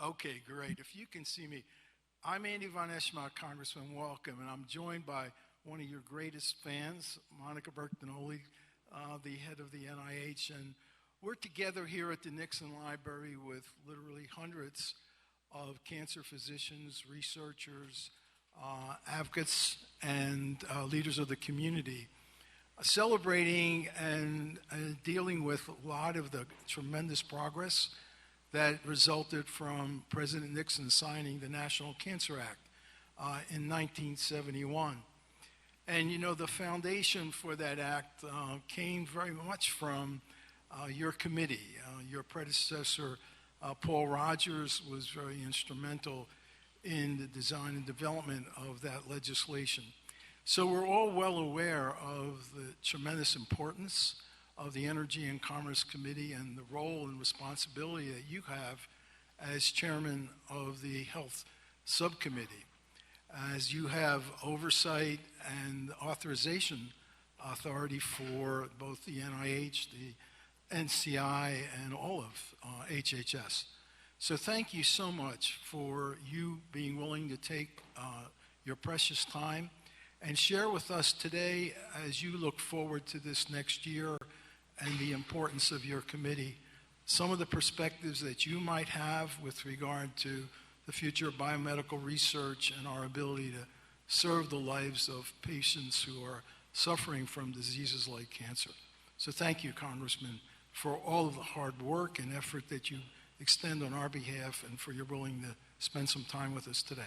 Okay, great. If you can see me, I'm Andy Von Eschmont, Congressman. Welcome. And I'm joined by one of your greatest fans, Monica Bertagnolli, the head of the NIH. And we're together here at the Nixon Library with literally hundreds of cancer physicians, researchers, advocates, and leaders of the community, celebrating and dealing with a lot of the tremendous progress that resulted from President Nixon signing the National Cancer Act in 1971. And you know, the foundation for that act came very much from your committee. Your predecessor, Paul Rogers, was very instrumental in the design and development of that legislation. So we're all well aware of the tremendous importance of the Energy and Commerce Committee and the role and responsibility that you have as chairman of the Health Subcommittee, as you have oversight and authorization authority for both the NIH, the NCI, and all of HHS. So thank you so much for you being willing to take your precious time and share with us today, as you look forward to this next year and the importance of your committee, some of the perspectives that you might have with regard to the future of biomedical research and our ability to serve the lives of patients who are suffering from diseases like cancer. So thank you, Congressman, for all of the hard work and effort that you extend on our behalf and for your willing to spend some time with us today.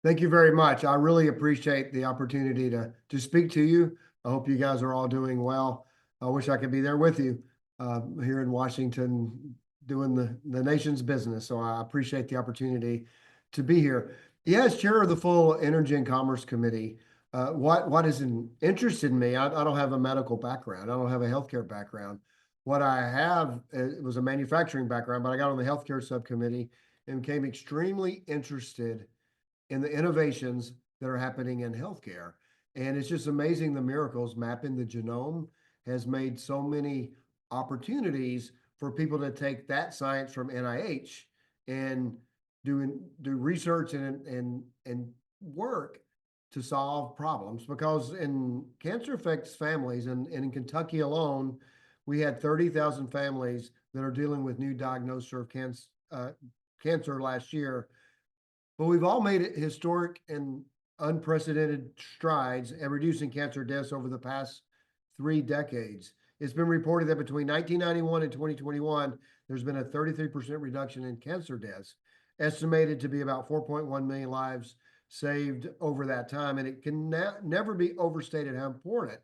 Thank you very much. I really appreciate the opportunity to speak to you. I hope you guys are all doing well. I wish I could be there with you here in Washington doing the nation's business. So I appreciate the opportunity to be here. Yeah, as chair of the full Energy and Commerce Committee, what is interested in me, I don't have a medical background. I don't have a healthcare background. What I have was a manufacturing background, but I got on the healthcare subcommittee and became extremely interested in the innovations that are happening in healthcare. And it's just amazing the miracles. Mapping the genome has made so many opportunities for people to take that science from NIH and do research and work to solve problems. Because cancer affects families, and in Kentucky alone, we had 30,000 families that are dealing with new diagnosis of cancer last year. But we've all made it historic and unprecedented strides in reducing cancer deaths over the past 3 decades. It's been reported that between 1991 and 2021, there's been a 33% reduction in cancer deaths, estimated to be about 4.1 million lives saved over that time. And it can never be overstated how important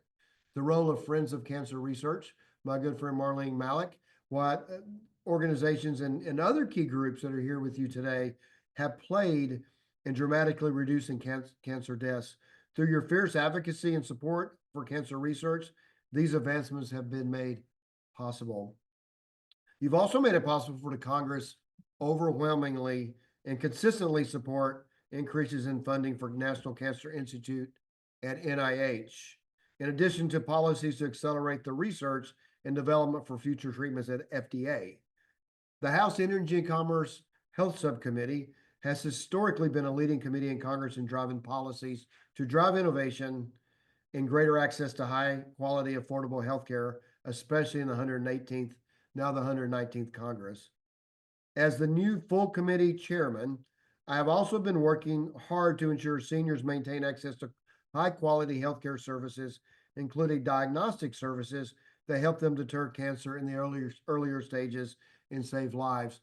the role of Friends of Cancer Research, my good friend Marlene Malik, what organizations and other key groups that are here with you today have played in dramatically reducing cancer deaths. Through your fierce advocacy and support for cancer research, these advancements have been made possible. You've also made it possible for the Congress overwhelmingly and consistently support increases in funding for National Cancer Institute at NIH, in addition to policies to accelerate the research and development for future treatments at FDA. The House Energy and Commerce Health Subcommittee has historically been a leading committee in Congress in driving policies to drive innovation and greater access to high quality, affordable health care, especially in the 118th, now the 119th Congress. As the new full committee chairman, I have also been working hard to ensure seniors maintain access to high quality healthcare services, including diagnostic services that help them deter cancer in the earlier stages and save lives.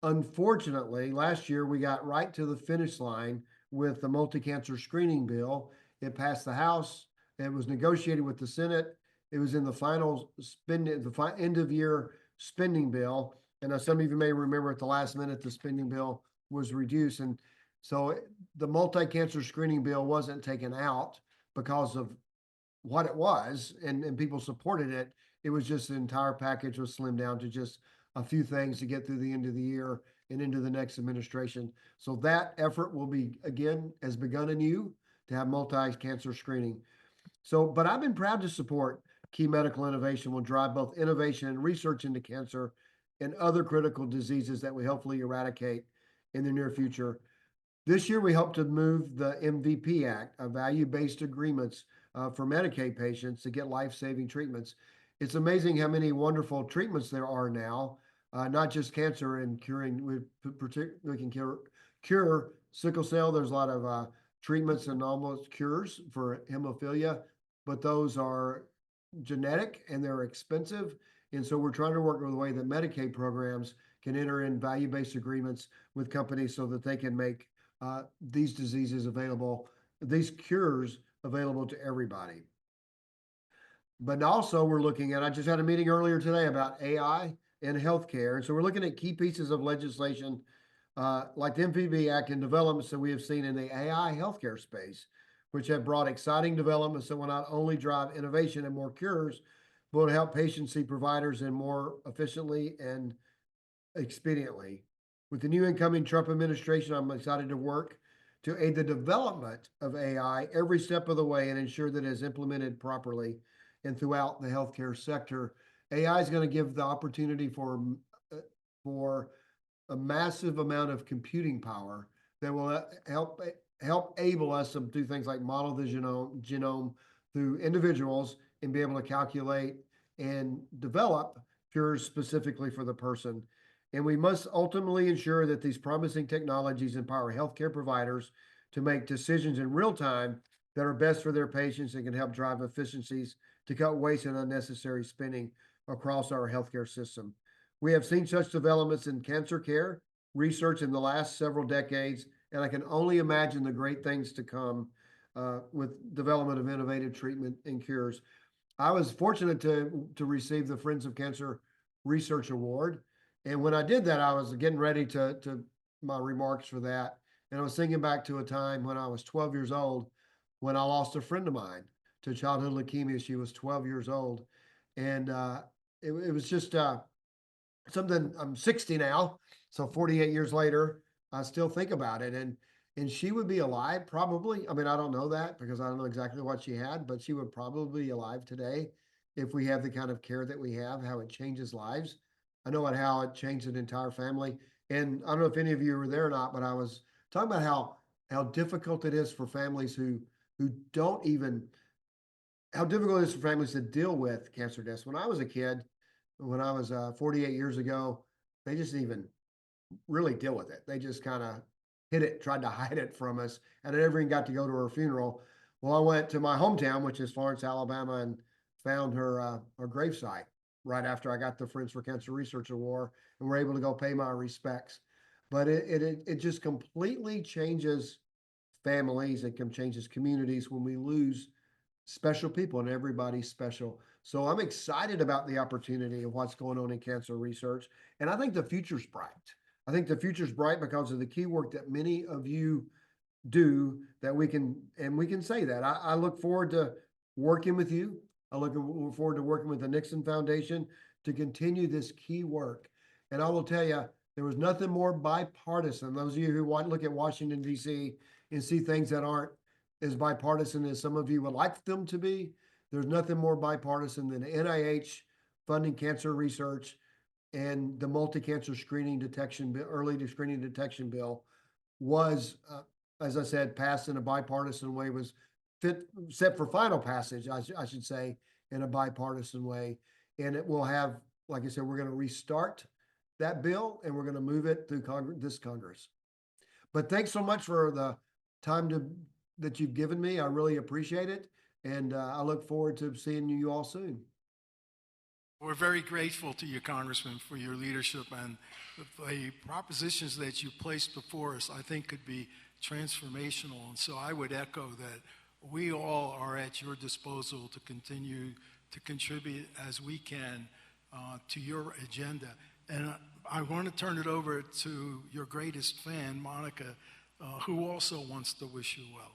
Unfortunately, last year we got right to the finish line with the multi-cancer screening bill. It passed the House. It was negotiated with the Senate. It was in the final spending, the end of year spending bill. And some of you may remember at the last minute, the spending bill was reduced. And so the multi-cancer screening bill wasn't taken out because of what it was, and people supported it. It was just the entire package was slimmed down to just a few things to get through the end of the year and into the next administration. So that effort will be, again, has begun anew to have multi-cancer screening. So, but I've been proud to support key medical innovation will drive both innovation and research into cancer and other critical diseases that we hopefully eradicate in the near future. This year, we hope to move the MVP Act, value-based agreements for Medicaid patients to get life-saving treatments. It's amazing how many wonderful treatments there are now, not just cancer and curing. We can cure sickle cell. There's a lot of treatments and almost cures for hemophilia, but those are genetic and they're expensive. And so we're trying to work with a way that Medicaid programs can enter in value-based agreements with companies so that they can make these diseases available, these cures available to everybody. But also we're looking at, I just had a meeting earlier today about AI in healthcare. And so we're looking at key pieces of legislation like the MVP Act and developments that we have seen in the AI healthcare space, which have brought exciting developments that will not only drive innovation and more cures, but will help patients see providers in more efficiently and expediently. With the new incoming Trump administration, I'm excited to work to aid the development of AI every step of the way and ensure that it is implemented properly and throughout the healthcare sector. AI is going to give the opportunity for a massive amount of computing power that will help able us to do things like model the genome through individuals and be able to calculate and develop cures specifically for the person. And we must ultimately ensure that these promising technologies empower healthcare providers to make decisions in real time that are best for their patients and can help drive efficiencies to cut waste and unnecessary spending across our healthcare system. We have seen such developments in cancer care research in the last several decades, and I can only imagine the great things to come with development of innovative treatment and cures. I was fortunate to receive the Friends of Cancer Research Award. And when I did that, I was getting ready to my remarks for that. And I was thinking back to a time when I was 12 years old, when I lost a friend of mine to childhood leukemia. She was 12 years old. And it was just something. I'm 60 now. So 48 years later, I still think about it. And she would be alive probably. I mean, I don't know that because I don't know exactly what she had, but she would probably be alive today if we have the kind of care that we have, how it changes lives. I know how it changed an entire family. And I don't know if any of you were there or not, but I was talking about how difficult it is for families who don't even, how difficult it is for families to deal with cancer deaths. When I was a kid, when I was 48 years ago, they just didn't even really deal with it. They just kind of hid it, tried to hide it from us. And I never even got to go to her funeral. Well, I went to my hometown, which is Florence, Alabama, and found her gravesite right after I got the Friends for Cancer Research Award and were able to go pay my respects. But it just completely changes families. It changes communities when we lose special people, and everybody's special. So I'm excited about the opportunity of what's going on in cancer research. And I think the future's bright. I think the future's bright because of the key work that many of you do that we can say that. I look forward to working with you. I look forward to working with the Nixon Foundation to continue this key work. And I will tell you, there was nothing more bipartisan. Those of you who look at Washington, D.C. and see things that aren't as bipartisan as some of you would like them to be, there's nothing more bipartisan than NIH funding cancer research and the multi-cancer screening detection, early screening detection bill was, as I said, passed in a bipartisan way, was set for final passage, I should say, in a bipartisan way. And it will have, like I said, we're going to restart that bill and we're going to move it through this Congress. But thanks so much for the time that you've given me. I really appreciate it. And I look forward to seeing you all soon. We're very grateful to you, Congressman, for your leadership, and the propositions that you placed before us, I think, could be transformational. And so I would echo that we all are at your disposal to continue to contribute as we can to your agenda. And I want to turn it over to your greatest fan, Monica, who also wants to wish you well.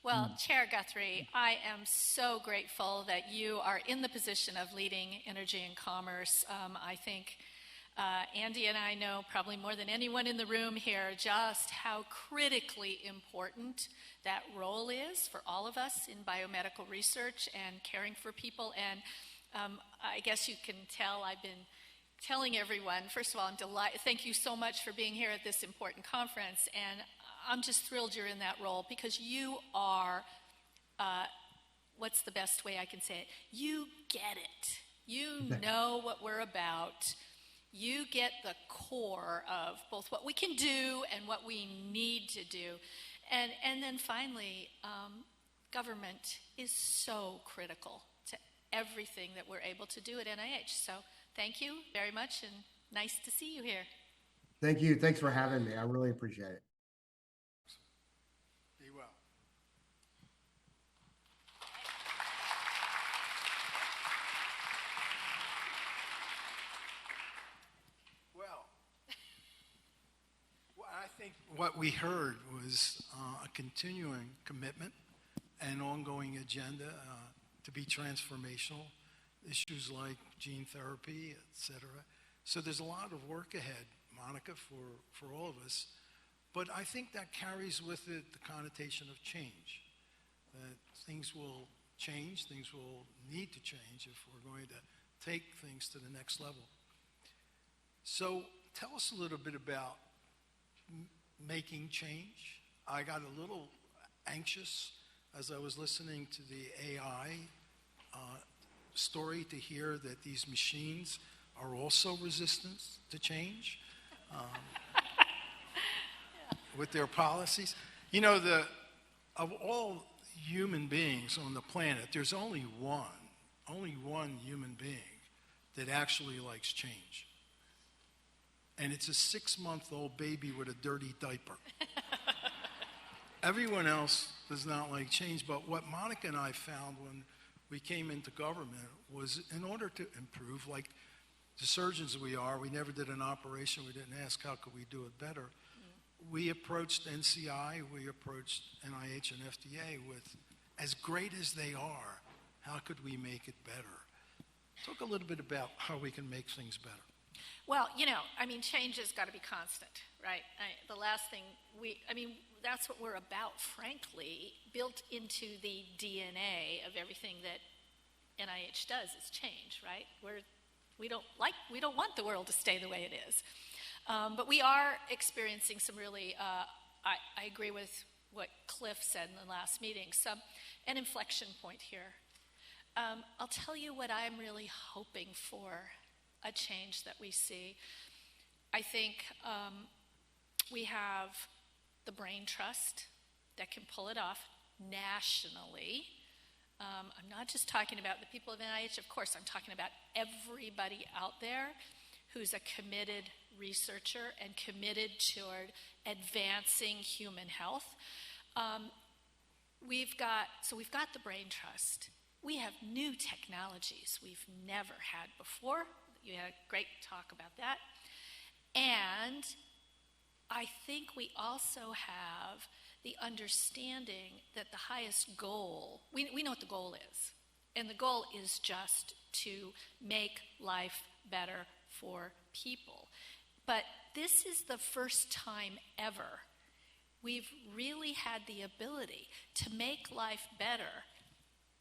Well, Chair Guthrie, I am so grateful that you are in the position of leading energy and commerce. I think Andy and I know probably more than anyone in the room here just how critically important that role is for all of us in biomedical research and caring for people. And I guess you can tell I've been telling everyone, first of all, I'm delighted. Thank you so much for being here at this important conference. And I'm just thrilled you're in that role because you are, what's the best way I can say it? You get it. You know what we're about. You get the core of both what we can do and what we need to do. And then finally, government is so critical to everything that we're able to do at NIH. So thank you very much, and nice to see you here. Thank you. Thanks for having me. I really appreciate it. Be well. Well, I think what we heard was a continuing commitment and ongoing agenda to be transformational, issues like gene therapy, et cetera. So there's a lot of work ahead, Monica, for all of us. But I think that carries with it the connotation of change, that things will change, things will need to change if we're going to take things to the next level. So tell us a little bit about making change. I got a little anxious as I was listening to the AI story to hear that these machines are also resistant to change with their policies. You know, of all human beings on the planet, there's only one human being that actually likes change. And it's a 6-month-old baby with a dirty diaper. Everyone else does not like change, but what Monica and I found when we came into government was in order to improve, like the surgeons we are, we never did an operation, we didn't ask how could we do it better. We approached NCI, we approached NIH and FDA with, as great as they are, how could we make it better? Talk a little bit about how we can make things better. Well, you know, I mean, change has got to be constant, right? The last thing that's what we're about, frankly, built into the DNA of everything that NIH does is change, right? We don't want the world to stay the way it is. But we are experiencing some really, I agree with what Cliff said in the last meeting, an inflection point here. I'll tell you what I'm really hoping for, a change that we see. I think we have the brain trust that can pull it off nationally. I'm not just talking about the people of NIH, of course, I'm talking about everybody out there who's a committed researcher and committed toward advancing human health. We've got the brain trust. We have new technologies we've never had before. You had a great talk about that. And I think we also have the understanding that the highest goal, we know what the goal is. And the goal is just to make life better for people. But this is the first time ever we've really had the ability to make life better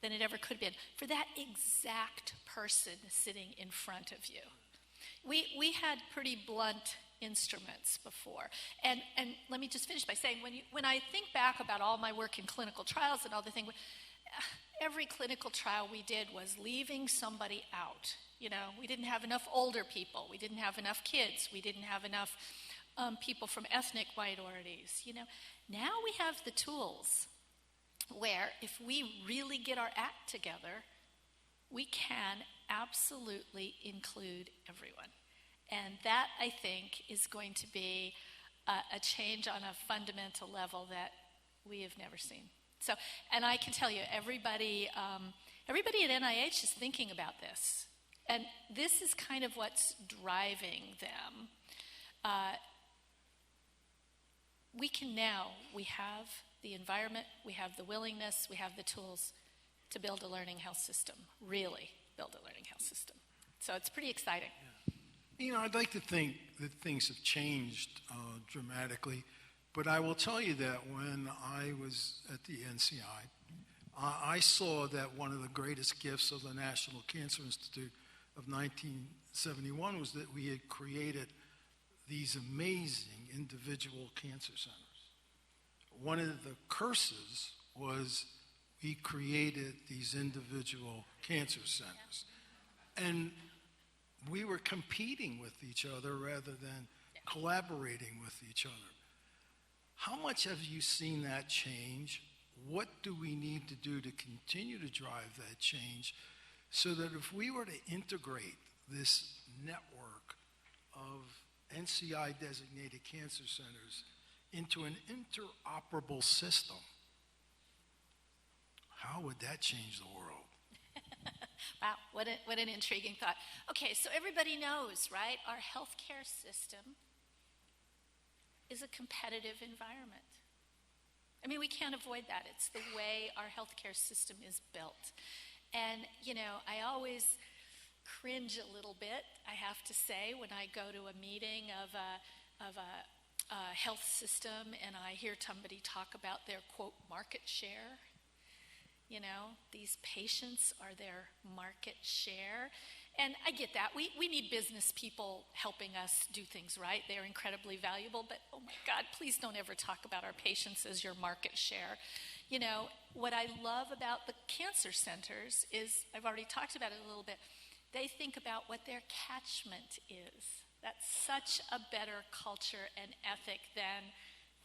than it ever could have been for that exact person sitting in front of you. We had pretty blunt instruments before. And let me just finish by saying, when I think back about all my work in clinical trials and all the things, every clinical trial we did was leaving somebody out. You know, we didn't have enough older people. We didn't have enough kids. We didn't have enough people from ethnic minorities. You know, now we have the tools where if we really get our act together, we can absolutely include everyone. And that, I think, is going to be a change on a fundamental level that we have never seen. So, and I can tell you, everybody at NIH is thinking about this. And this is kind of what's driving them. We have the environment, we have the willingness, we have the tools to build a learning health system, really build a learning health system. So it's pretty exciting. Yeah. You know, I'd like to think that things have changed dramatically, but I will tell you that when I was at the NCI, I saw that one of the greatest gifts of the National Cancer Institute of 19 71 was that we had created these amazing individual cancer centers. One of the curses was we created these individual cancer centers. And we were competing with each other rather than collaborating with each other. How much have you seen that change? What do we need to do to continue to drive that change so that if we were to integrate this network of NCI-designated cancer centers into an interoperable system, how would that change the world? Wow, what an intriguing thought. Okay, so everybody knows, right? Our healthcare system is a competitive environment. I mean, we can't avoid that. It's the way our healthcare system is built. And, you know, I always cringe a little bit, I have to say, when I go to a meeting of a health system and I hear somebody talk about their, quote, market share. You know, these patients are their market share. And I get that. We need business people helping us do things right. They're incredibly valuable. But, oh my God, please don't ever talk about our patients as your market share. You know, what I love about the cancer centers is, I've already talked about it a little bit, they think about what their catchment is. That's such a better culture and ethic than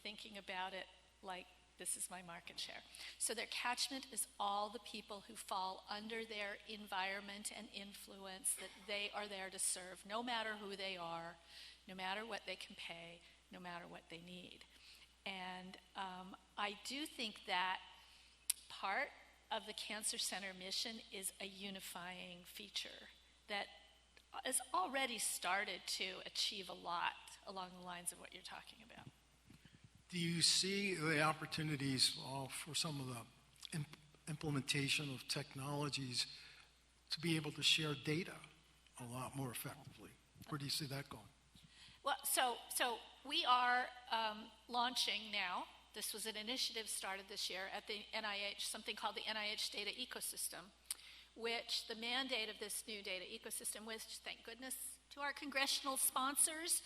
thinking about it like, this is my market share. So their catchment is all the people who fall under their environment and influence that they are there to serve, no matter who they are, no matter what they can pay, no matter what they need. And I do think that part of the Cancer Center mission is a unifying feature that has already started to achieve a lot along the lines of what you're talking about. Do you see the opportunities for some of the implementation of technologies to be able to share data a lot more effectively? Where do you see that going? Well, so we are launching now. This was an initiative started this year at the NIH, something called the NIH Data Ecosystem, which the mandate of this new data ecosystem, which, thank goodness to our congressional sponsors,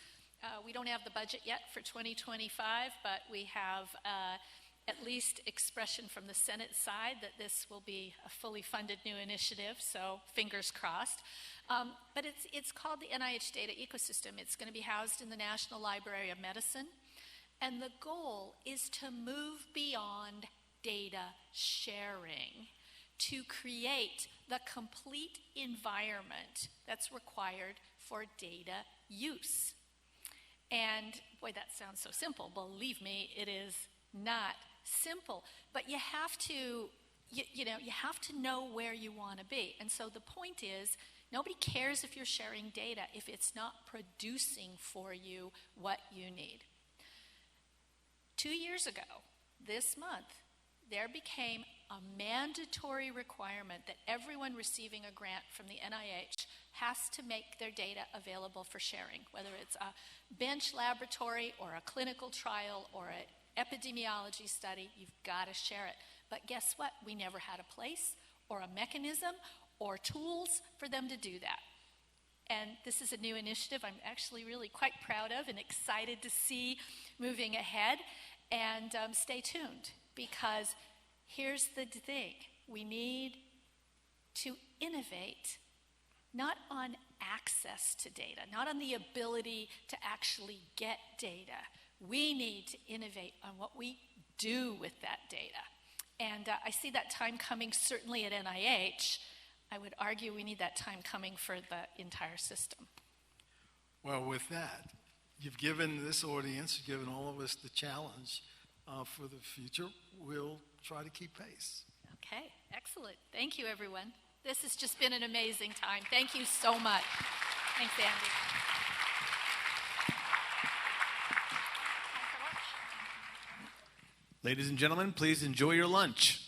we don't have the budget yet for 2025, but we have at least expression from the Senate side that this will be a fully funded new initiative, so fingers crossed. But it's called the NIH Data Ecosystem. It's going to be housed in the National Library of Medicine, and the goal is to move beyond data sharing to create the complete environment that's required for data use. And boy, that sounds so simple. Believe me, it is not simple. But you have to, you have to know where you want to be. And so the point is, nobody cares if you're sharing data if it's not producing for you what you need. 2 years ago, this month, there became a mandatory requirement that everyone receiving a grant from the NIH has to make their data available for sharing, whether it's a bench laboratory or a clinical trial or an epidemiology study, you've got to share it. But guess what? We never had a place or a mechanism or tools for them to do that. And this is a new initiative I'm actually really quite proud of and excited to see moving ahead. And stay tuned, because here's the thing. We need to innovate not on access to data, not on the ability to actually get data. We need to innovate on what we do with that data. And I see that time coming certainly at NIH. I would argue we need that time coming for the entire system. Well, with that, you've given this audience, you've given all of us the challenge for the future. We'll try to keep pace. Okay, excellent. Thank you, everyone. This has just been an amazing time. Thank you so much. Thanks, Andy. Ladies and gentlemen, please enjoy your lunch.